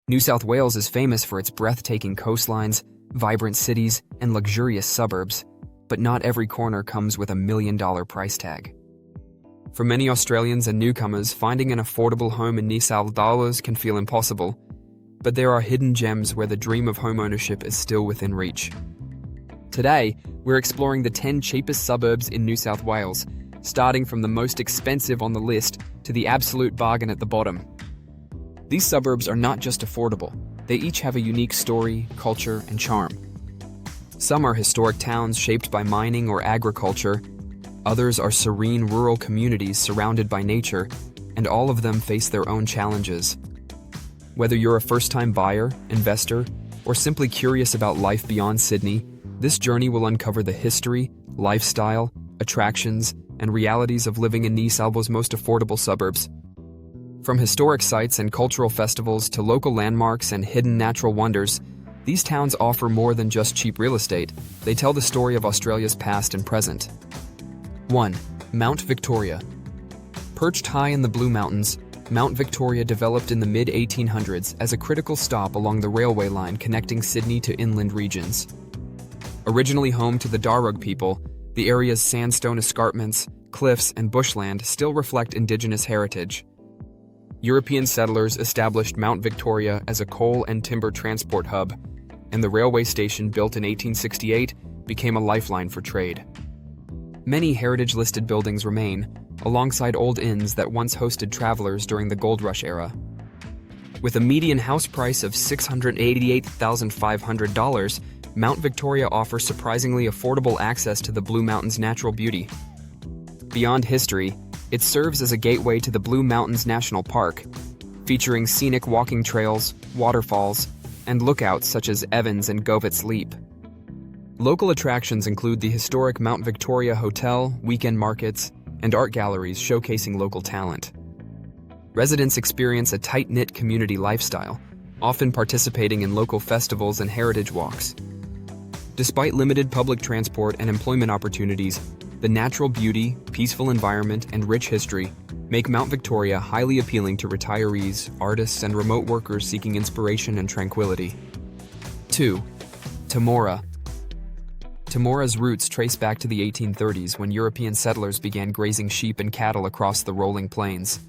New South Wales is famous for its breathtaking coastlines, vibrant cities, and luxurious suburbs, but not every corner comes with $1 million price tag. For many Australians and newcomers, finding an affordable home in New South Wales can feel impossible, but there are hidden gems where the dream of homeownership is still within reach. Today, we're exploring the 10 cheapest suburbs in New South Wales, starting from the most expensive on the list to the absolute bargain at the bottom. These suburbs are not just affordable, they each have a unique story, culture, and charm. Some are historic towns shaped by mining or agriculture, others are serene rural communities surrounded by nature, and all of them face their own challenges. Whether you're a first-time buyer, investor, or simply curious about life beyond Sydney, this journey will uncover the history, lifestyle, attractions, and realities of living in New South Wales' most affordable suburbs. From historic sites and cultural festivals to local landmarks and hidden natural wonders, these towns offer more than just cheap real estate. They tell the story of Australia's past and present. 1. Mount Victoria. Perched high in the Blue Mountains, Mount Victoria developed in the mid-1800s as a critical stop along the railway line connecting Sydney to inland regions. Originally home to the Darug people, the area's sandstone escarpments, cliffs, and bushland still reflect Indigenous heritage. European settlers established Mount Victoria as a coal and timber transport hub, and the railway station built in 1868 became a lifeline for trade. Many heritage-listed buildings remain, alongside old inns that once hosted travelers during the Gold Rush era. With a median house price of $688,500, Mount Victoria offers surprisingly affordable access to the Blue Mountains' natural beauty. Beyond history, it serves as a gateway to the Blue Mountains National Park, featuring scenic walking trails, waterfalls, and lookouts such as Evans and Govets Leap. Local attractions include the historic Mount Victoria Hotel, weekend markets, and art galleries showcasing local talent. Residents experience a tight-knit community lifestyle, often participating in local festivals and heritage walks. Despite limited public transport and employment opportunities, the natural beauty, peaceful environment, and rich history make Mount Victoria highly appealing to retirees, artists, and remote workers seeking inspiration and tranquility. 2. Temora. Temora's roots trace back to the 1830s when European settlers began grazing sheep and cattle across the rolling plains.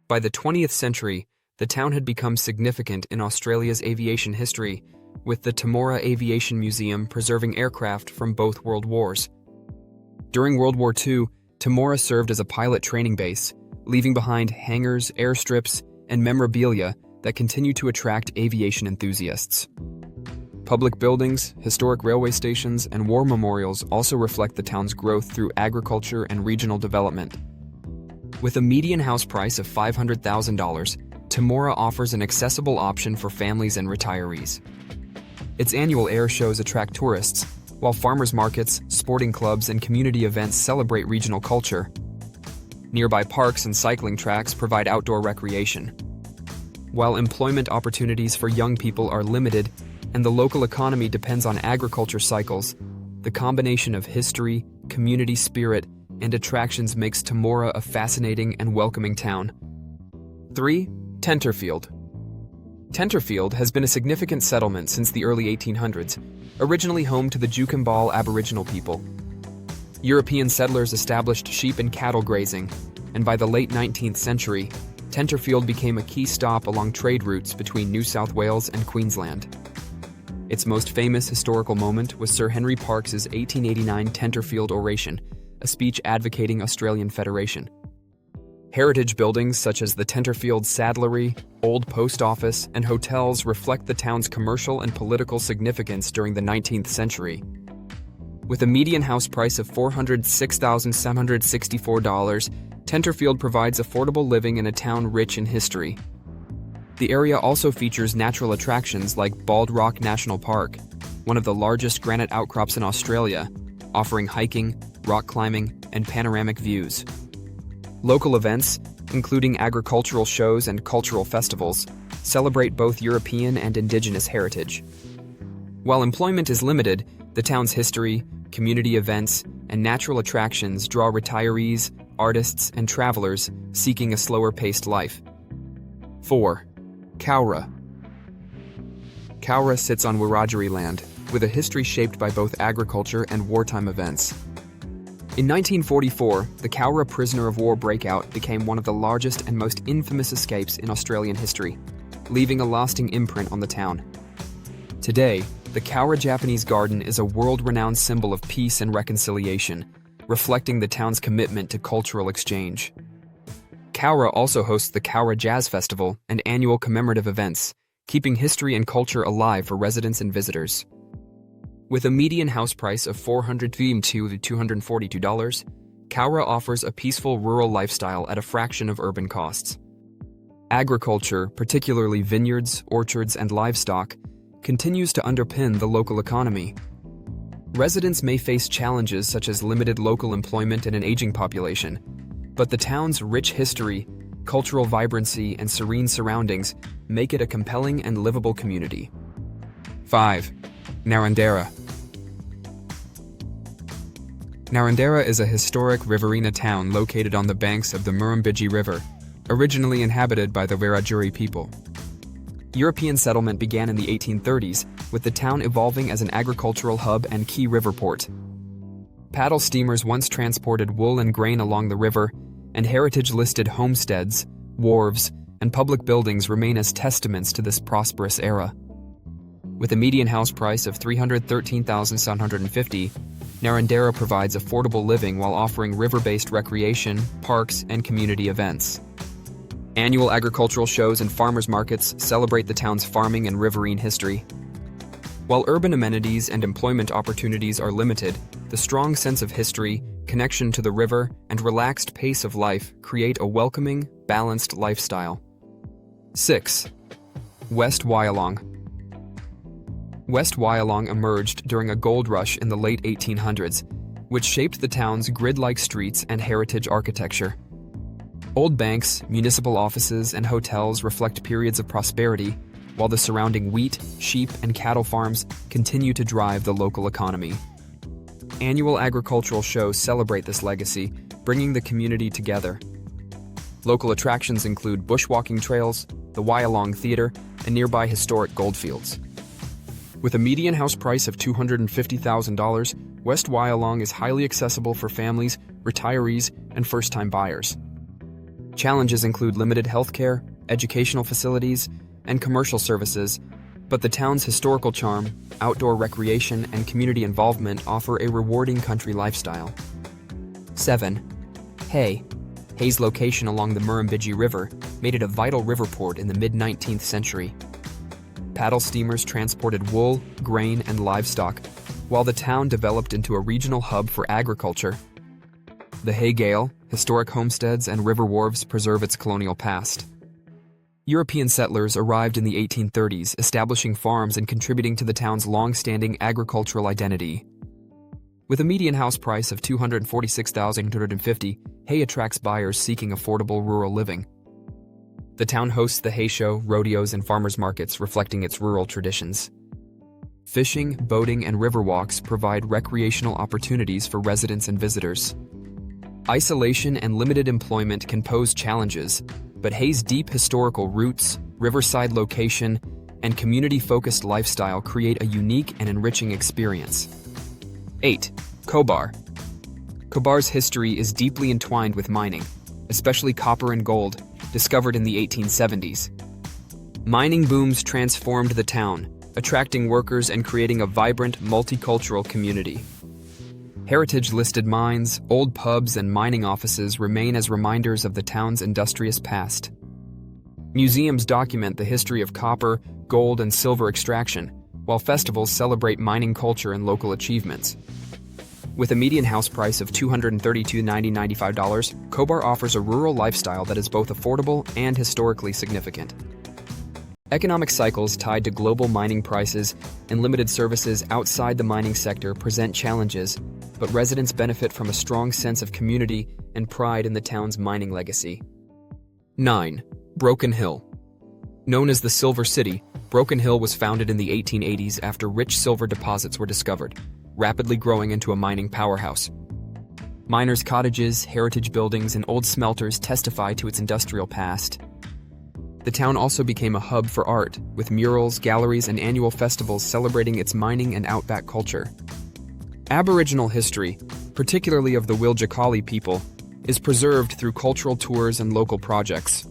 By the 20th century, the town had become significant in Australia's aviation history, with the Temora Aviation Museum preserving aircraft from both World Wars. During World War II, Temora served as a pilot training base, leaving behind hangars, airstrips, and memorabilia that continue to attract aviation enthusiasts. Public buildings, historic railway stations, and war memorials also reflect the town's growth through agriculture and regional development. With a median house price of $500,000, Temora offers an accessible option for families and retirees. Its annual air shows attract tourists, while farmers markets, sporting clubs, and community events celebrate regional culture. Nearby parks and cycling tracks provide outdoor recreation. While employment opportunities for young people are limited and the local economy depends on agriculture cycles, the combination of history, community spirit, and attractions makes Temora a fascinating and welcoming town. 3. Tenterfield. Tenterfield has been a significant settlement since the early 1800s, originally home to the Jukumbal Aboriginal people. European settlers established sheep and cattle grazing, and by the late 19th century, Tenterfield became a key stop along trade routes between New South Wales and Queensland. Its most famous historical moment was Sir Henry Parkes' 1889 Tenterfield Oration, a speech advocating Australian Federation. Heritage buildings such as the Tenterfield Saddlery, Old Post Office, and hotels reflect the town's commercial and political significance during the 19th century. With a median house price of $406,764, Tenterfield provides affordable living in a town rich in history. The area also features natural attractions like Bald Rock National Park, one of the largest granite outcrops in Australia, offering hiking, rock climbing, and panoramic views. Local events, including agricultural shows and cultural festivals, celebrate both European and Indigenous heritage. While employment is limited, the town's history, community events, and natural attractions draw retirees, artists, and travelers seeking a slower-paced life. 4. Cowra. Cowra sits on Wiradjuri land, with a history shaped by both agriculture and wartime events. In 1944, the Cowra prisoner of war breakout became one of the largest and most infamous escapes in Australian history, leaving a lasting imprint on the town. Today, the Cowra Japanese Garden is a world-renowned symbol of peace and reconciliation, reflecting the town's commitment to cultural exchange. Cowra also hosts the Cowra Jazz Festival and annual commemorative events, keeping history and culture alive for residents and visitors. With a median house price of $452 to $242, Cowra offers a peaceful rural lifestyle at a fraction of urban costs. Agriculture, particularly vineyards, orchards, and livestock, continues to underpin the local economy. Residents may face challenges such as limited local employment and an aging population, but the town's rich history, cultural vibrancy, and serene surroundings make it a compelling and livable community. 5. Narrandera. Narrandera is a historic riverina town located on the banks of the Murrumbidgee River, originally inhabited by the Wiradjuri people. European settlement began in the 1830s, with the town evolving as an agricultural hub and key river port. Paddle steamers once transported wool and grain along the river, and heritage-listed homesteads, wharves, and public buildings remain as testaments to this prosperous era. With a median house price of $313,750, Narrandera provides affordable living while offering river-based recreation, parks, and community events. Annual agricultural shows and farmers markets celebrate the town's farming and riverine history. While urban amenities and employment opportunities are limited, the strong sense of history, connection to the river, and relaxed pace of life create a welcoming, balanced lifestyle. 6. West Wyalong. West Wyalong emerged during a gold rush in the late 1800s, which shaped the town's grid-like streets and heritage architecture. Old banks, municipal offices, and hotels reflect periods of prosperity, while the surrounding wheat, sheep, and cattle farms continue to drive the local economy. Annual agricultural shows celebrate this legacy, bringing the community together. Local attractions include bushwalking trails, the Wyalong Theatre, and nearby historic goldfields. With a median house price of $250,000, West Wyalong is highly accessible for families, retirees, and first-time buyers. Challenges include limited healthcare, educational facilities, and commercial services, but the town's historical charm, outdoor recreation, and community involvement offer a rewarding country lifestyle. 7. Hay. Hay's location along the Murrumbidgee River made it a vital river port in the mid-19th century. Paddle steamers transported wool, grain, and livestock, while the town developed into a regional hub for agriculture. The Hay Gale, historic homesteads, and river wharves preserve its colonial past. European settlers arrived in the 1830s, establishing farms and contributing to the town's long-standing agricultural identity. With a median house price of $246,250, Hay attracts buyers seeking affordable rural living. The town hosts the Hay Show, rodeos, and farmers markets reflecting its rural traditions. Fishing, boating, and river walks provide recreational opportunities for residents and visitors. Isolation and limited employment can pose challenges, but Hay's deep historical roots, riverside location, and community-focused lifestyle create a unique and enriching experience. 8. Cobar. Cobar's history is deeply entwined with mining, especially copper and gold, discovered in the 1870s. Mining booms transformed the town, attracting workers and creating a vibrant, multicultural community. Heritage-listed mines, old pubs, and mining offices remain as reminders of the town's industrious past. Museums document the history of copper, gold, and silver extraction, while festivals celebrate mining culture and local achievements. With a median house price of $232,995, Cobar offers a rural lifestyle that is both affordable and historically significant. Economic cycles tied to global mining prices and limited services outside the mining sector present challenges, but residents benefit from a strong sense of community and pride in the town's mining legacy. 9. Broken Hill. Known as the Silver City, Broken Hill was founded in the 1880s after rich silver deposits were discovered, rapidly growing into a mining powerhouse. Miners' cottages, heritage buildings, and old smelters testify to its industrial past. The town also became a hub for art, with murals, galleries, and annual festivals celebrating its mining and outback culture. Aboriginal history, particularly of the Wiljakali people, is preserved through cultural tours and local projects.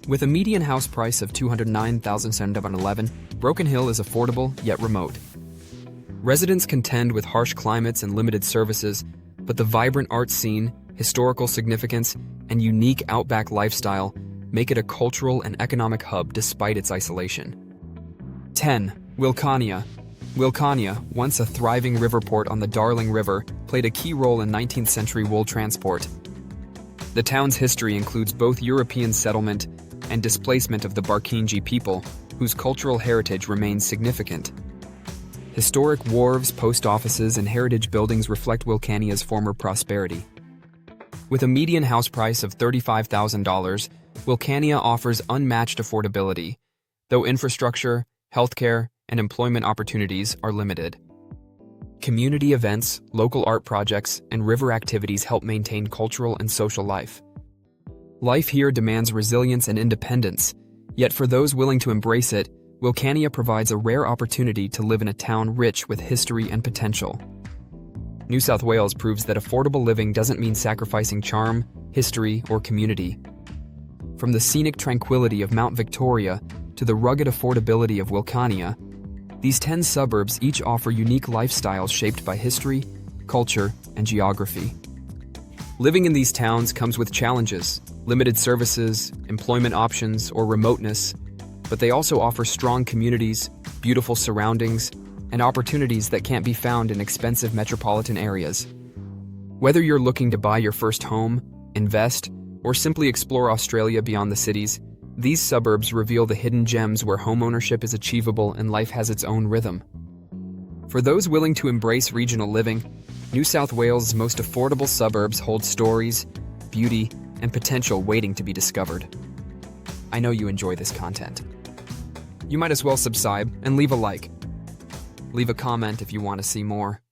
With a median house price of $209,711, Broken Hill is affordable yet remote. Residents contend with harsh climates and limited services, but the vibrant art scene, historical significance, and unique outback lifestyle make it a cultural and economic hub despite its isolation. 10. Wilcannia. Wilcannia, once a thriving river port on the Darling River, played a key role in 19th century wool transport. The town's history includes both European settlement and displacement of the Barkinji people, whose cultural heritage remains significant. Historic wharves, post offices, and heritage buildings reflect Wilcannia's former prosperity. With a median house price of $35,000, Wilcannia offers unmatched affordability, though infrastructure, healthcare, and employment opportunities are limited. Community events, local art projects, and river activities help maintain cultural and social life. Life here demands resilience and independence, yet for those willing to embrace it, Wilcannia provides a rare opportunity to live in a town rich with history and potential. New South Wales proves that affordable living doesn't mean sacrificing charm, history, or community. From the scenic tranquility of Mount Victoria to the rugged affordability of Wilcannia, these 10 suburbs each offer unique lifestyles shaped by history, culture, and geography. Living in these towns comes with challenges, limited services, employment options, or remoteness, but they also offer strong communities, beautiful surroundings, and opportunities that can't be found in expensive metropolitan areas. Whether you're looking to buy your first home, invest, or simply explore Australia beyond the cities, these suburbs reveal the hidden gems where homeownership is achievable and life has its own rhythm. For those willing to embrace regional living, New South Wales' most affordable suburbs hold stories, beauty, and potential waiting to be discovered. I know you enjoy this content. You might as well subscribe and leave a like. Leave a comment if you want to see more.